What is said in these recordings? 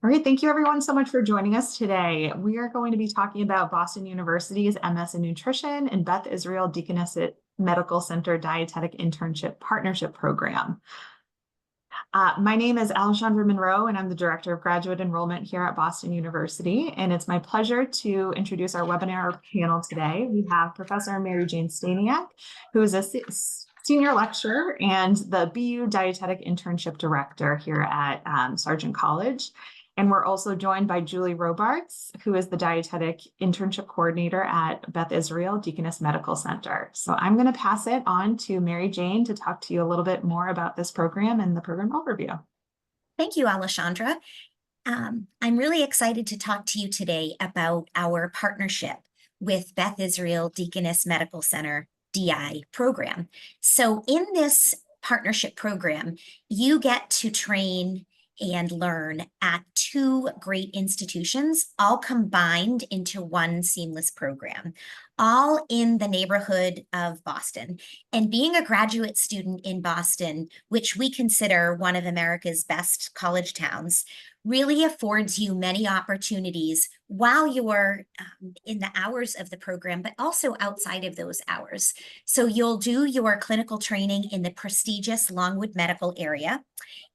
All right, thank you everyone so much for joining us today. We are going to be talking about Boston University's MS in Nutrition and Beth Israel Deaconess Medical Center Dietetic Internship Partnership Program. My name is Alessandra Monroe, and I'm the Director of Graduate Enrollment here at Boston University. And it's my pleasure to introduce our webinar panel today. We have Professor Mary Jane Staniak, who is a senior lecturer and the BU Dietetic Internship Director here at Sargent College. And we're also joined by Julie Robarts, who is the Dietetic Internship Coordinator at Beth Israel Deaconess Medical Center. So I'm going to pass it on to Mary Jane to talk to you a little bit more about this program and the program overview. Thank you, Alessandra. I'm really excited to talk to you today about our partnership with Beth Israel Deaconess Medical Center DI program. So in this partnership program, you get to train and learn at two great institutions, all combined into one seamless program, all in the neighborhood of Boston. And being a graduate student in Boston, which we consider one of America's best college towns, really affords you many opportunities while you're in the hours of the program, but also outside of those hours. So you'll do your clinical training in the prestigious Longwood Medical area,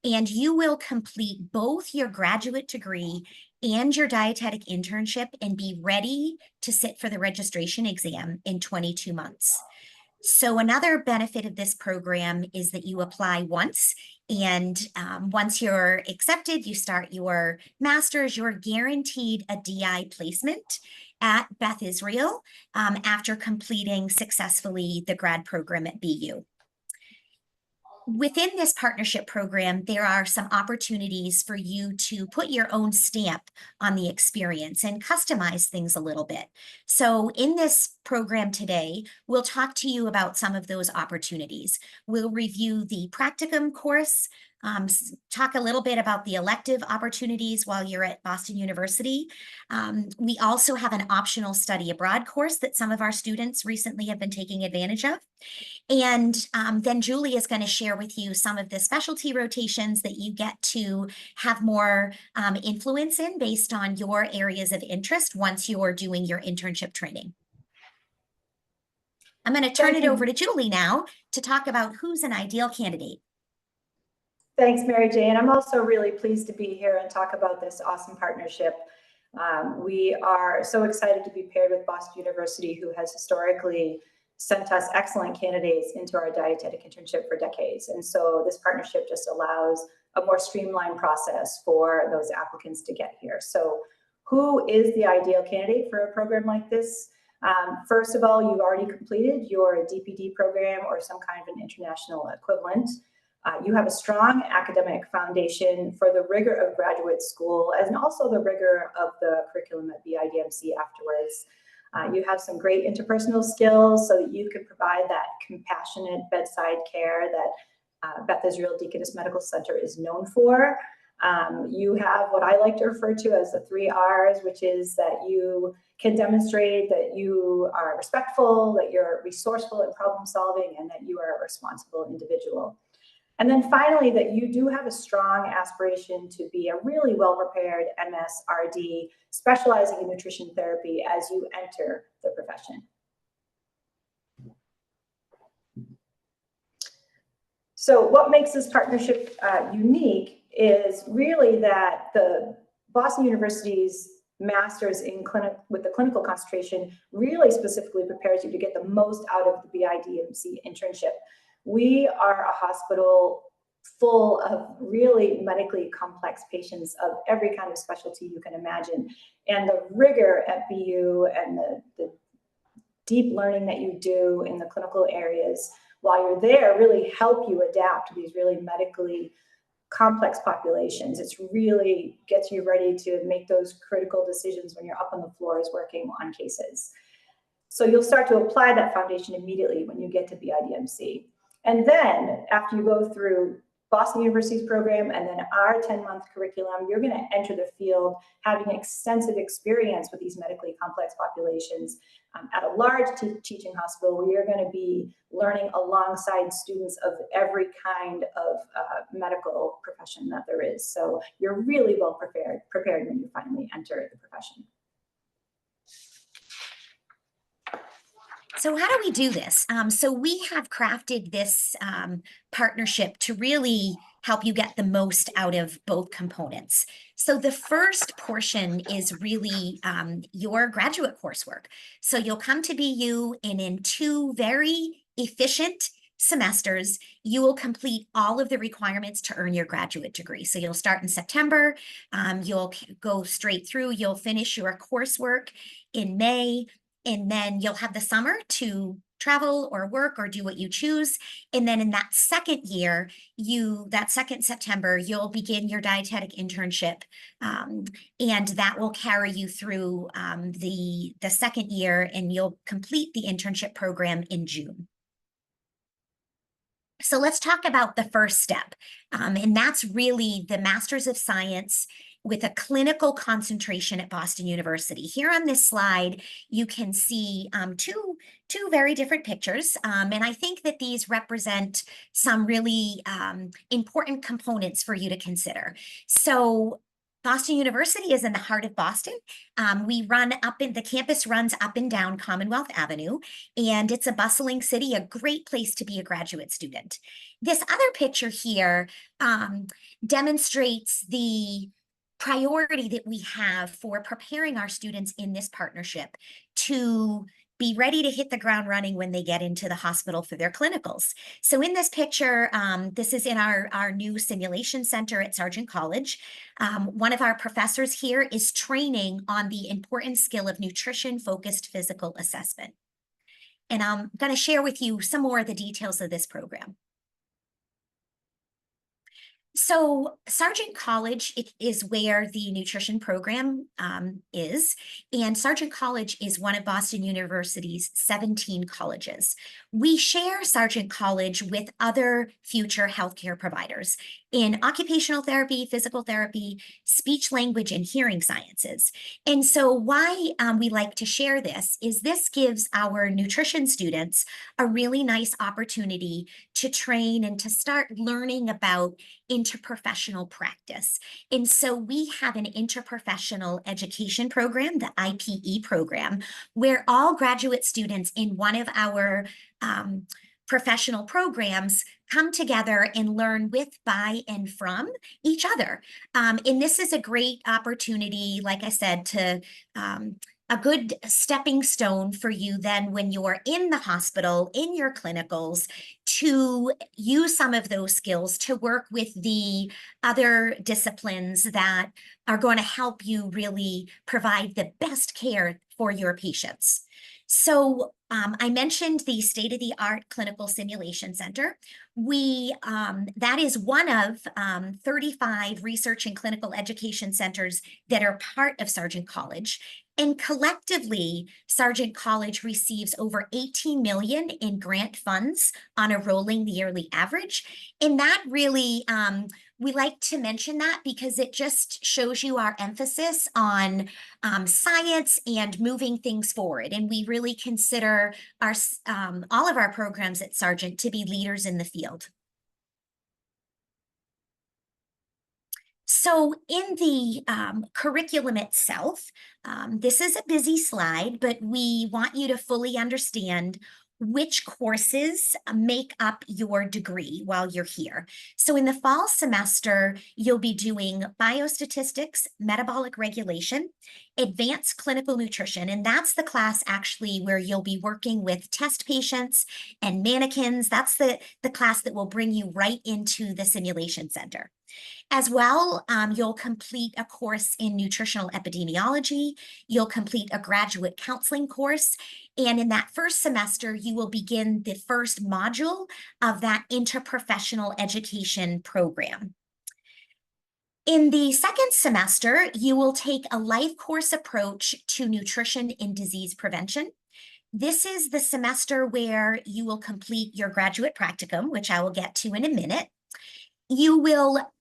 and you will complete both your graduate degree and your dietetic internship and be ready to sit for the registration exam in 22 months. So another benefit of this program is that you apply once, and once you're accepted, you start your master's, you're guaranteed a DI placement at Beth Israel after completing successfully the grad program at BU. Within this partnership program, there are some opportunities for you to put your own stamp on the experience and customize things a little bit. So in this program today, we'll talk to you about some of those opportunities. We'll review the practicum course, talk a little bit about the elective opportunities while you're at Boston University. We also have an optional study abroad course that some of our students recently have been taking advantage of. And then Julie is going to share with you some of the specialty rotations that you get to have more influence in based on your areas of interest once you're doing your internship training. I'm going to turn it over to Julie now to talk about who's an ideal candidate. Thanks, Mary Jane. I'm also really pleased to be here and talk about this awesome partnership. We are so excited to be paired with Boston University, who has historically sent us excellent candidates into our dietetic internship for decades. And so this partnership just allows a more streamlined process for those applicants to get here. So who is the ideal candidate for a program like this? First of all, you've already completed your DPD program or some kind of an international equivalent. You have a strong academic foundation for the rigor of graduate school and also the rigor of the curriculum at BIDMC afterwards. You have some great interpersonal skills so that you can provide that compassionate bedside care that Beth Israel Deaconess Medical Center is known for. You have what I like to refer to as the 3 R's, which is that you can demonstrate that you are respectful, that you're resourceful in problem solving, and that you are a responsible individual. And then finally, that you do have a strong aspiration to be a really well-prepared MS/RD, specializing in nutrition therapy as you enter the profession. So what makes this partnership unique is really that the Boston University's master's in with the clinical concentration really specifically prepares you to get the most out of the BIDMC internship. We are a hospital full of really medically complex patients of every kind of specialty you can imagine. And the rigor at BU and the deep learning that you do in the clinical areas while you're there really help you adapt to these really medically complex populations. It's really gets you ready to make those critical decisions when you're up on the floors working on cases. So you'll start to apply that foundation immediately when you get to BIDMC. And then after you go through Boston University's program and then our 10-month curriculum, you're going to enter the field having extensive experience with these medically complex populations at a large teaching hospital where you're going to be learning alongside students of every kind of medical profession that there is. So you're really well prepared when you finally enter the profession. So how do we do this? So we have crafted this partnership to really help you get the most out of both components. So the first portion is really your graduate coursework. So you'll come to BU and in 2 very efficient semesters, you will complete all of the requirements to earn your graduate degree. So you'll start in September, you'll go straight through, you'll finish your coursework in May, and then you'll have the summer to travel or work or do what you choose. And then in that second year, that second September, you'll begin your dietetic internship. And that will carry you through the second year, and you'll complete the internship program in June. So let's talk about the first step. And that's really the Master's of Science with a clinical concentration at Boston University. Here on this slide, you can see two very different pictures. And I think that these represent some really important components for you to consider. So Boston University is in the heart of Boston. The campus runs up and down Commonwealth Avenue, and it's a bustling city, a great place to be a graduate student. This other picture here demonstrates the priority that we have for preparing our students in this partnership to be ready to hit the ground running when they get into the hospital for their clinicals. So in this picture, this is in our new simulation center at Sargent College. One of our professors here is training on the important skill of nutrition-focused physical assessment. And I'm going to share with you some more of the details of this program. So Sargent College is where the nutrition program is, and Sargent College is one of Boston University's 17 colleges. We share Sargent College with other future healthcare providers in occupational therapy, physical therapy, speech, language, and hearing sciences. And so why we like to share this is this gives our nutrition students a really nice opportunity to train and to start learning about interprofessional practice. And so we have an interprofessional education program, the IPE program, where all graduate students in one of our professional programs come together and learn with, by, and from each other. And this is a great opportunity, like I said, to a good stepping stone for you then when you're in the hospital, in your clinicals, to use some of those skills to work with the other disciplines that are going to help you really provide the best care for your patients. So I mentioned the state-of-the-art clinical simulation center. That is one of 35 research and clinical education centers that are part of Sargent College. And collectively, Sargent College receives over $18 million in grant funds on a rolling yearly average. And that really, we like to mention that because it just shows you our emphasis on science and moving things forward. And we really consider all of our programs at Sargent to be leaders in the field. So in the curriculum itself, this is a busy slide, but we want you to fully understand which courses make up your degree while you're here. So in the fall semester, you'll be doing biostatistics, metabolic regulation, advanced clinical nutrition, and that's the class actually where you'll be working with test patients and mannequins. That's the class that will bring you right into the simulation center. As well, you'll complete a course in nutritional epidemiology. You'll complete a graduate counseling course. And in that first semester, you will begin the first module of that interprofessional education program. In the second semester, you will take a life course approach to nutrition and disease prevention. This is the semester where you will complete your graduate practicum, which I will get to in a minute. You will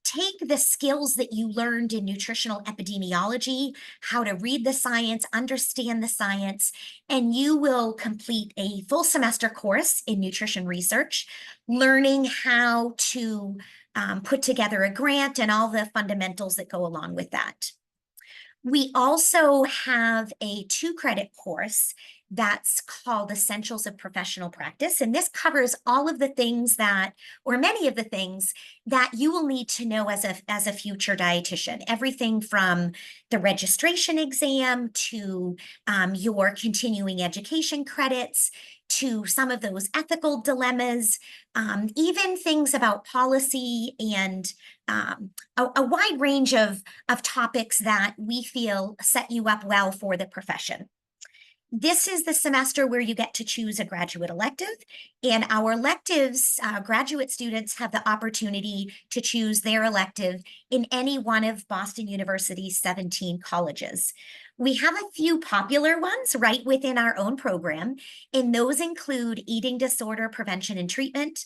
take the skills that you learned in nutritional epidemiology, how to read the science, understand the science, and you will complete a full semester course in nutrition research, learning how to put together a grant and all the fundamentals that go along with that. We also have a 2-credit course that's called Essentials of Professional Practice. And this covers all of the things that, or many of the things that you will need to know as a future dietitian. Everything from the registration exam to your continuing education credits, to some of those ethical dilemmas, even things about policy and a wide range of topics that we feel set you up well for the profession. This is the semester where you get to choose a graduate elective, and our electives, graduate students have the opportunity to choose their elective in any one of Boston University's 17 colleges. We have a few popular ones right within our own program, and those include eating disorder prevention and treatment,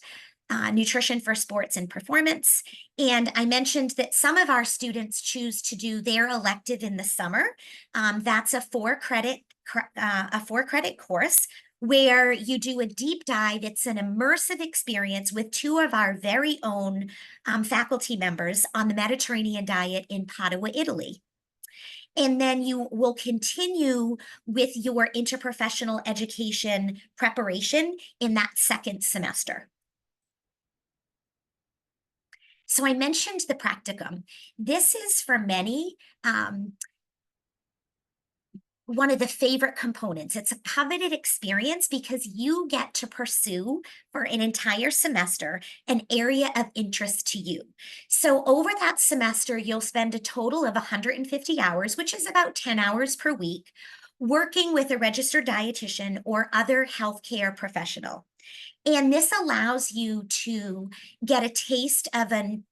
nutrition for sports and performance. And I mentioned that some of our students choose to do their elective in the summer. That's a 4-credit course where you do a deep dive. It's an immersive experience with 2 of our very own faculty members on the Mediterranean diet in Padua, Italy. And then you will continue with your interprofessional education preparation in that 2nd semester. So I mentioned the practicum. This is for many one of the favorite components. It's a coveted experience because you get to pursue for an entire semester an area of interest to you. So over that semester, you'll spend a total of 150 hours, which is about 10 hours per week, working with a registered dietitian or other healthcare professional. And this allows you to get a taste of an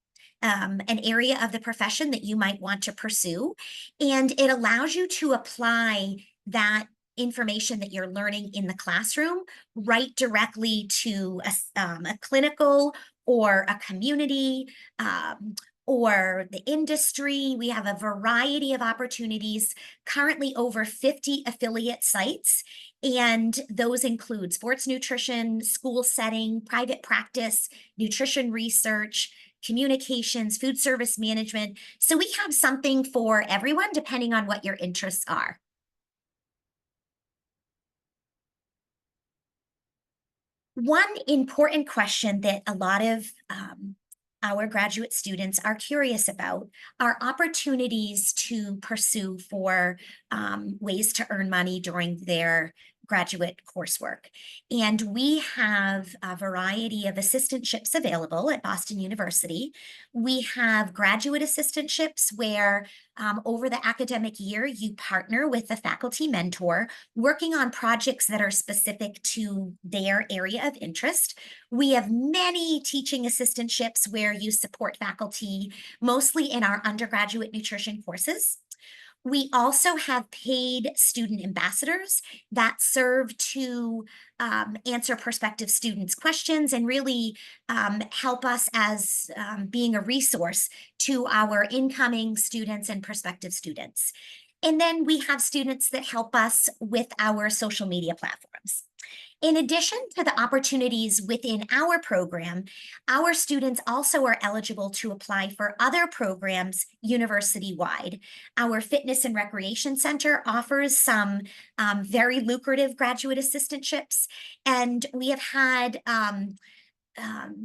area of the profession that you might want to pursue. And it allows you to apply that information that you're learning in the classroom right directly to a clinical or a community or the industry. We have a variety of opportunities, currently over 50 affiliate sites. And those include sports nutrition, school setting, private practice, nutrition research, communications, food service management. So we have something for everyone depending on what your interests are. One important question that a lot of our graduate students are curious about are opportunities to pursue for ways to earn money during their graduate coursework. And we have a variety of assistantships available at Boston University. We have graduate assistantships where over the academic year, you partner with a faculty mentor working on projects that are specific to their area of interest. We have many teaching assistantships where you support faculty, mostly in our undergraduate nutrition courses. We also have paid student ambassadors that serve to answer prospective students' questions and really help us as being a resource to our incoming students and prospective students. And then we have students that help us with our social media platforms. In addition to the opportunities within our program, our students also are eligible to apply for other programs university-wide. Our Fitness and Recreation Center offers some very lucrative graduate assistantships, and we have had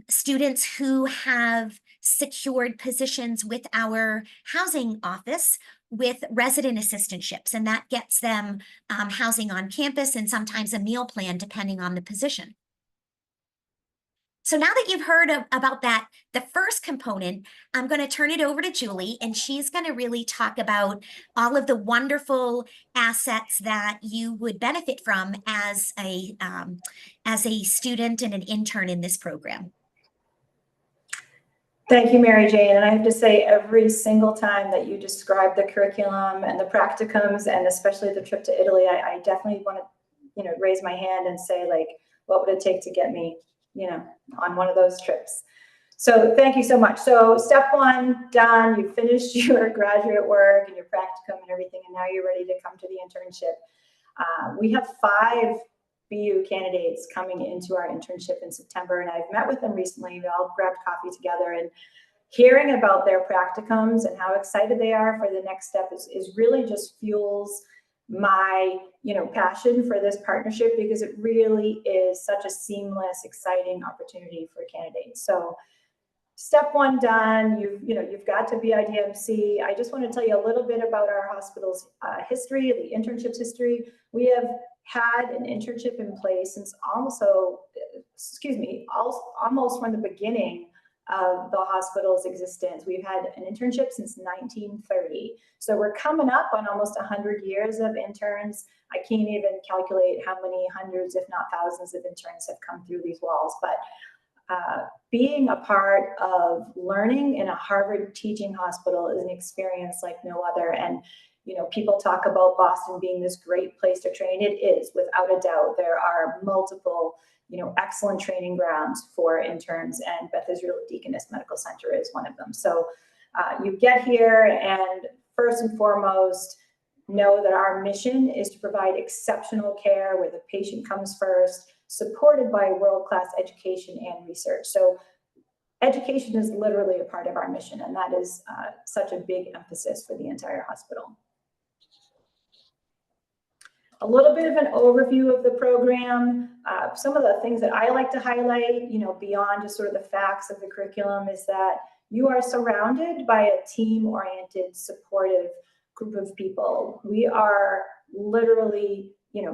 students who have secured positions with our housing office with resident assistantships, and that gets them housing on campus and sometimes a meal plan depending on the position. So now that you've heard about that, the first component, I'm going to turn it over to Julie, and she's going to really talk about all of the wonderful assets that you would benefit from as a student and an intern in this program. Thank you, Mary Jane. And I have to say, every single time that you describe the curriculum and the practicums, and especially the trip to Italy, I definitely want to, raise my hand and say, like, what would it take to get me, on one of those trips? So thank you so much. So step one, done. You finished your graduate work and your practicum and everything, and now you're ready to come to the internship. We have 5 BU candidates coming into our internship in September, and I've met with them recently. We all grabbed coffee together, and hearing about their practicums and how excited they are for the next step is really just fuels my passion for this partnership, because it really is such a seamless, exciting opportunity for candidates. So step one done. You've got to BIDMC. I just want to tell you a little bit about our hospital's history, the internships history. We have had an internship in place since almost from the beginning of the hospital's existence. We've had an internship since 1930. So we're coming up on almost 100 years of interns. I can't even calculate how many hundreds, if not thousands, of interns have come through these walls. But being a part of learning in a Harvard teaching hospital is an experience like no other. And people talk about Boston being this great place to train. It is, without a doubt. There are multiple excellent training grounds for interns, and Beth Israel Deaconess Medical Center is one of them. So you get here, and first and foremost, know that our mission is to provide exceptional care where the patient comes first, supported by world-class education and research. So education is literally a part of our mission, and that is such a big emphasis for the entire hospital. A little bit of an overview of the program. Some of the things that I like to highlight, beyond just sort of the facts of the curriculum, is that you are surrounded by a team-oriented, supportive group of people. We are literally,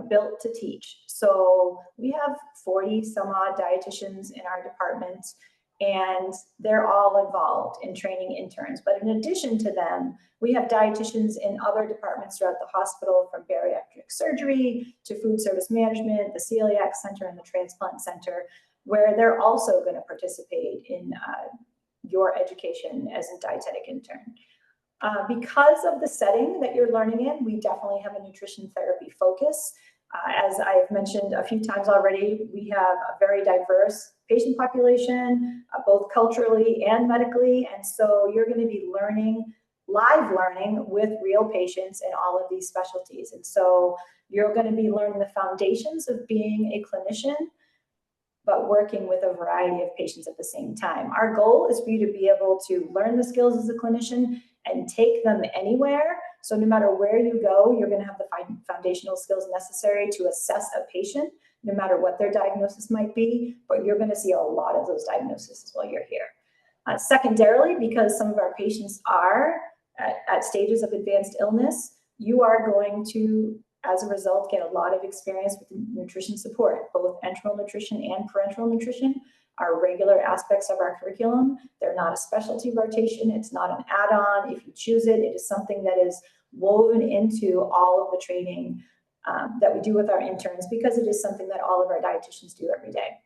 built to teach. So we have 40 some odd dietitians in our department, and they're all involved in training interns. But in addition to them, we have dietitians in other departments throughout the hospital, from bariatric surgery to food service management, the celiac center, and the transplant center, where they're also going to participate in your education as a dietetic intern. Because of the setting that you're learning in, we definitely have a nutrition therapy focus. As I've mentioned a few times already, we have a very diverse patient population, both culturally and medically. And so you're going to be live learning with real patients in all of these specialties. And so you're going to be learning the foundations of being a clinician, but working with a variety of patients at the same time. Our goal is for you to be able to learn the skills as a clinician and take them anywhere. So no matter where you go, you're going to have the foundational skills necessary to assess a patient, no matter what their diagnosis might be, but you're going to see a lot of those diagnoses while you're here. Secondarily, because some of our patients are at stages of advanced illness, you are going to, as a result, get a lot of experience with nutrition support. Both enteral nutrition and parenteral nutrition are regular aspects of our curriculum. They're not a specialty rotation. It's not an add-on. If you choose it, it is something that is woven into all of the training that we do with our interns, because it is something that all of our dietitians do every day.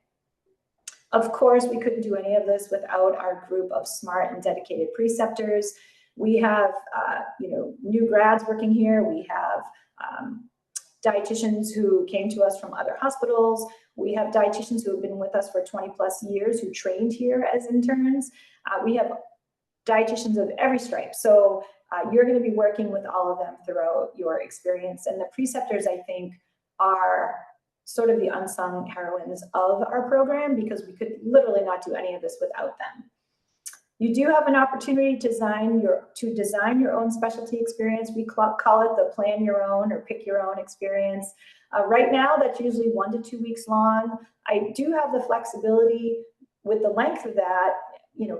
Of course, we couldn't do any of this without our group of smart and dedicated preceptors. We have new grads working here. We have dietitians who came to us from other hospitals. We have dietitians who have been with us for 20 plus years who trained here as interns. We have dietitians of every stripe. So you're going to be working with all of them throughout your experience. And the preceptors, I think, are sort of the unsung heroines of our program, because we could literally not do any of this without them. You do have an opportunity to design your own specialty experience. We call it the plan your own or pick your own experience. Right now, that's usually 1 to 2 weeks long. I do have the flexibility with the length of that,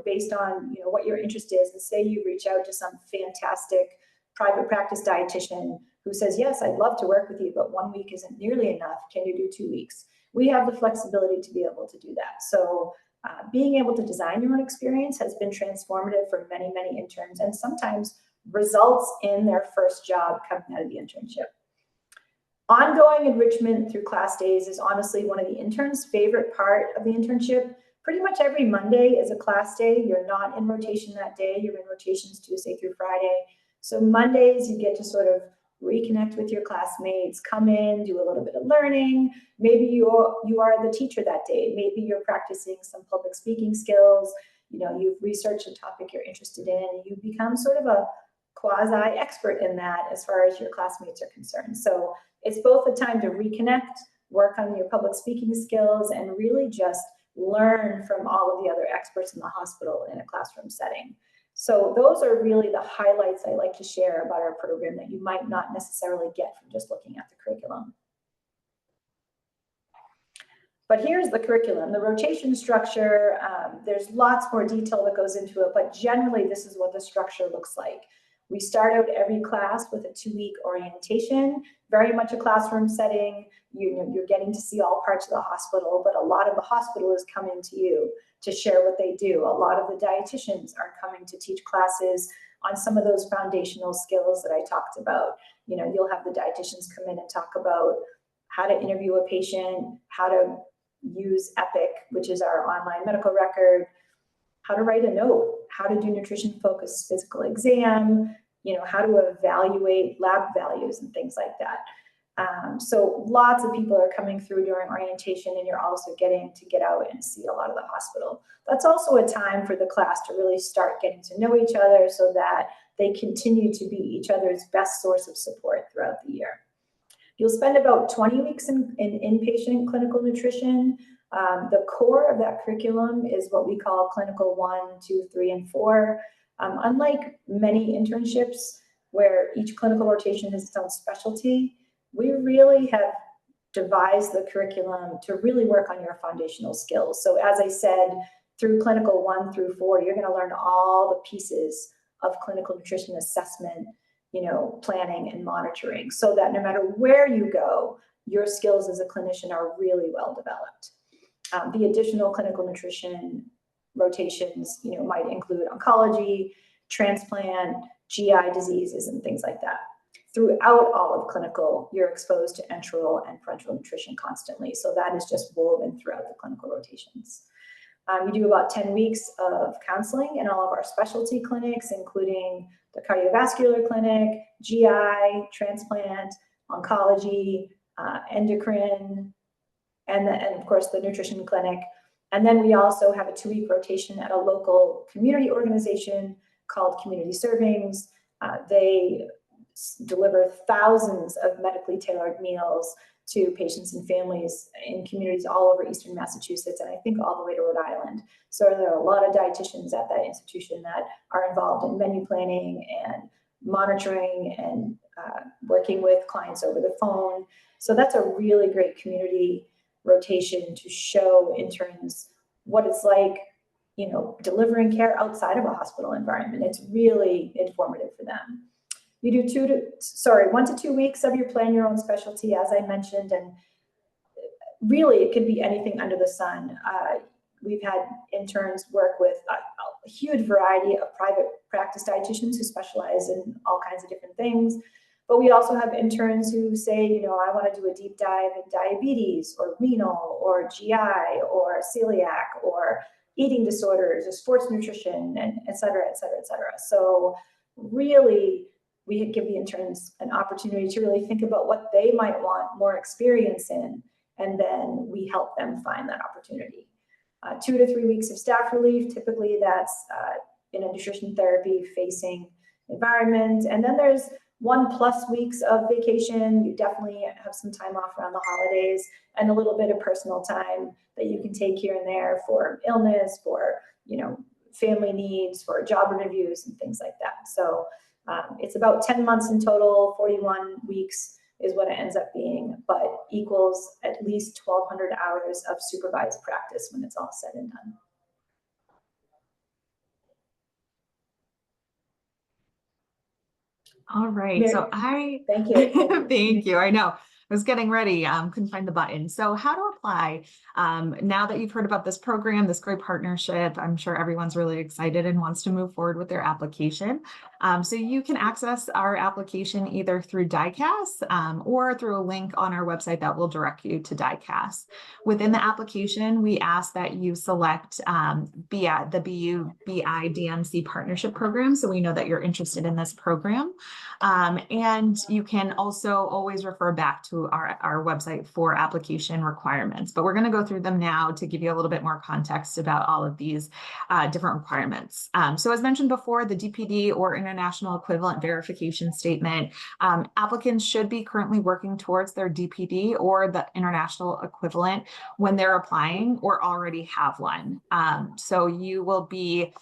based on what your interest is. And say you reach out to some fantastic private practice dietitian who says, yes, I'd love to work with you, but 1 week isn't nearly enough. Can you do 2 weeks? We have the flexibility to be able to do that. So being able to design your own experience has been transformative for many, many interns, and sometimes results in their first job coming out of the internship. Ongoing enrichment through class days is honestly one of the interns' favorite part of the internship. Pretty much every Monday is a class day. You're not in rotation that day. You're in rotations Tuesday through Friday. So Mondays, you get to sort of reconnect with your classmates, come in, do a little bit of learning. Maybe you are the teacher that day. Maybe you're practicing some public speaking skills. you've researched a topic you're interested in, and you become sort of a quasi-expert in that as far as your classmates are concerned. So it's both a time to reconnect, work on your public speaking skills, and really just learn from all of the other experts in the hospital in a classroom setting. So those are really the highlights I like to share about our program that you might not necessarily get from just looking at the curriculum. But here's the curriculum, the rotation structure. There's lots more detail that goes into it, but generally this is what the structure looks like. We start out every class with a 2-week orientation, very much a classroom setting. You're getting to see all parts of the hospital, but a lot of the hospital is coming to you to share what they do. A lot of the dietitians are coming to teach classes on some of those foundational skills that I talked about. You'll have the dietitians come in and talk about how to interview a patient, how to use Epic, which is our online medical record, how to write a note, how to do nutrition-focused physical exam, how to evaluate lab values and things like that. So lots of people are coming through during orientation, and you're also getting to get out and see a lot of the hospital. That's also a time for the class to really start getting to know each other so that they continue to be each other's best source of support throughout the year. You'll spend about 20 weeks in inpatient clinical nutrition. The core of that curriculum is what we call clinical 1, 2, 3, and 4. Unlike many internships where each clinical rotation has its own specialty, we really have devised the curriculum to really work on your foundational skills. So as I said, through clinical 1 through 4, you're going to learn all the pieces of clinical nutrition assessment, planning and monitoring, so that no matter where you go, your skills as a clinician are really well developed. The additional clinical nutrition rotations, might include oncology, transplant, GI diseases, and things like that. Throughout all of clinical, you're exposed to enteral and parenteral nutrition constantly. So that is just woven throughout the clinical rotations. We do about 10 weeks of counseling in all of our specialty clinics, including the cardiovascular clinic, GI, transplant, oncology, endocrine, and of course the nutrition clinic. And then we also have a 2-week rotation at a local community organization called Community Servings. They deliver thousands of medically tailored meals to patients and families in communities all over Eastern Massachusetts, and I think all the way to Rhode Island. So there are a lot of dietitians at that institution that are involved in menu planning and monitoring and working with clients over the phone. So that's a really great community rotation to show interns what it's like, delivering care outside of a hospital environment. It's really informative for them. You do 1 to 2 weeks of your plan your own specialty, as I mentioned, and really it could be anything under the sun. We've had interns work with a huge variety of private practice dietitians who specialize in all kinds of different things. But we also have interns who say, I want to do a deep dive in diabetes or renal or GI or celiac or eating disorders or sports nutrition, and et cetera, et cetera, et cetera. So really, we give the interns an opportunity to really think about what they might want more experience in, and then we help them find that opportunity. 2 to 3 weeks of staff relief, typically that's in a nutrition therapy facing environment. And then there's 1+ weeks of vacation. You definitely have some time off around the holidays and a little bit of personal time that you can take here and there for illness, for, family needs, for job interviews and things like that. So it's about 10 months in total. 41 weeks is what it ends up being, but equals at least 1,200 hours of supervised practice when it's all said and done. All right. Mary, So thank you. Thank you. I know. I was getting ready, couldn't find the button. So how to apply? Now that you've heard about this program, this great partnership, I'm sure everyone's really excited and wants to move forward with their application. So you can access our application either through DICAS or through a link on our website that will direct you to DICAS. Within the application, we ask that you select the BIDMC partnership program, so we know that you're interested in this program. And you can also always refer back to to our website for application requirements, but we're going to go through them now to give you a little bit more context about all of these different requirements. So as mentioned before, the DPD or International Equivalent Verification Statement, applicants should be currently working towards their DPD or the international equivalent when they're applying or already have one. So you will be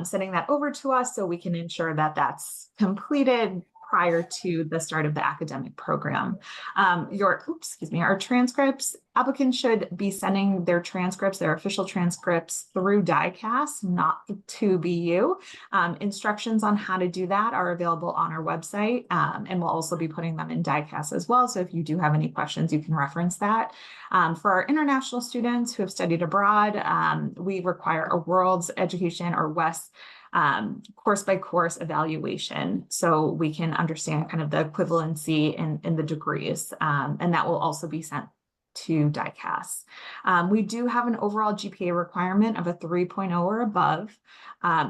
sending that over to us so we can ensure that that's completed prior to the start of the academic program. Our transcripts, applicants should be sending their transcripts, their official transcripts through DICAS, not to BU. Instructions on how to do that are available on our website, and we'll also be putting them in DICAS as well. So if you do have any questions, you can reference that. For our international students who have studied abroad, we require a World's Education or WES course by course evaluation, so we can understand kind of the equivalency in the degrees, and that will also be sent to DICAS. We do have an overall GPA requirement of a 3.0 or above.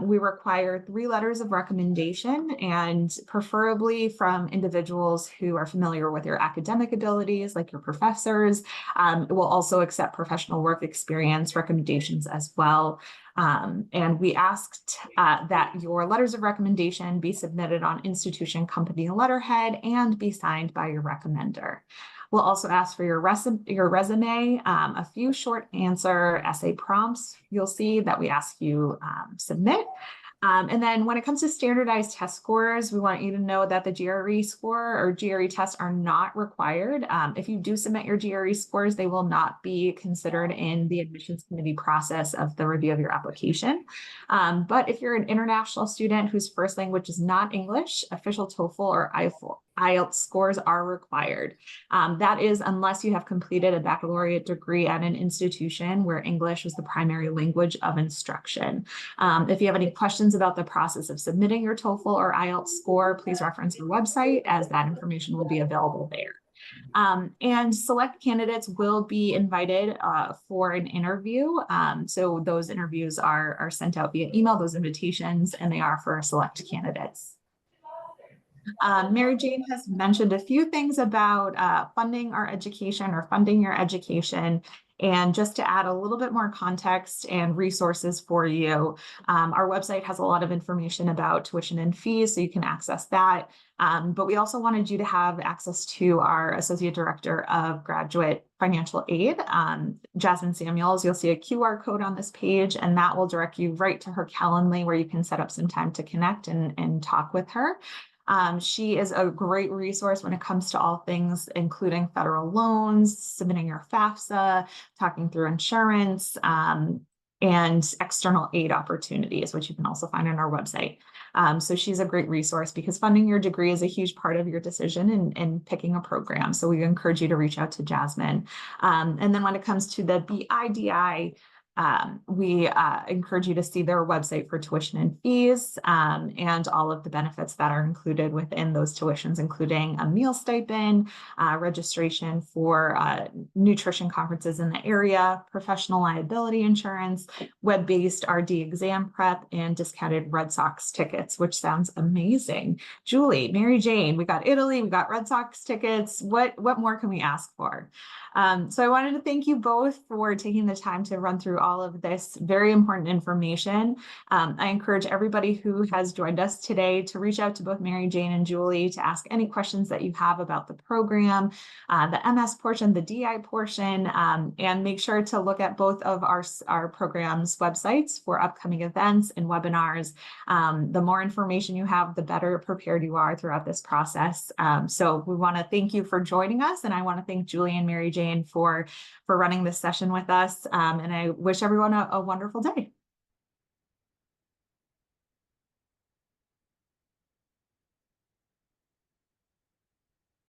We require 3 letters of recommendation, and preferably from individuals who are familiar with your academic abilities, like your professors. We'll also accept professional work experience recommendations as well. And we asked that your letters of recommendation be submitted on institution company letterhead and be signed by your recommender. We'll also ask for your resume, a few short answer essay prompts you'll see that we ask you submit. And then when it comes to standardized test scores, we want you to know that the GRE score or GRE tests are not required. If you do submit your GRE scores, they will not be considered in the admissions committee process of the review of your application. But if you're an international student whose first language is not English, official TOEFL or IELTS scores are required. That is unless you have completed a baccalaureate degree at an institution where English is the primary language of instruction. If you have any questions about the process of submitting your TOEFL or IELTS score, please reference our website, as that information will be available there. And select candidates will be invited for an interview. So those interviews are sent out via email, those invitations, and they are for select candidates. Mary Jane has mentioned a few things about funding our education or funding your education. And just to add a little bit more context and resources for you, our website has a lot of information about tuition and fees, so you can access that. But we also wanted you to have access to our Associate Director of Graduate Financial Aid, Jasmine Samuels. You'll see a QR code on this page, and that will direct you right to her Calendly, where you can set up some time to connect and talk with her. She is a great resource when it comes to all things, including federal loans, submitting your FAFSA, talking through insurance, and external aid opportunities, which you can also find on our website. So she's a great resource because funding your degree is a huge part of your decision in picking a program. So we encourage you to reach out to Jasmine. And then when it comes to the BIDI, we encourage you to see their website for tuition and fees, and all of the benefits that are included within those tuitions, including a meal stipend, registration for nutrition conferences in the area, professional liability insurance, web-based RD exam prep, and discounted Red Sox tickets, which sounds amazing. Julie, Mary Jane, we got Italy, we got Red Sox tickets. What more can we ask for? So I wanted to thank you both for taking the time to run through all of this very important information. I encourage everybody who has joined us today to reach out to both Mary Jane and Julie to ask any questions that you have about the program, the MS portion, the DI portion, and make sure to look at both of our program's websites for upcoming events and webinars. The more information you have, the better prepared you are throughout this process. So we want to thank you for joining us, and I want to thank Julie and Mary Jane for running this session with us. And I wish everyone a wonderful day.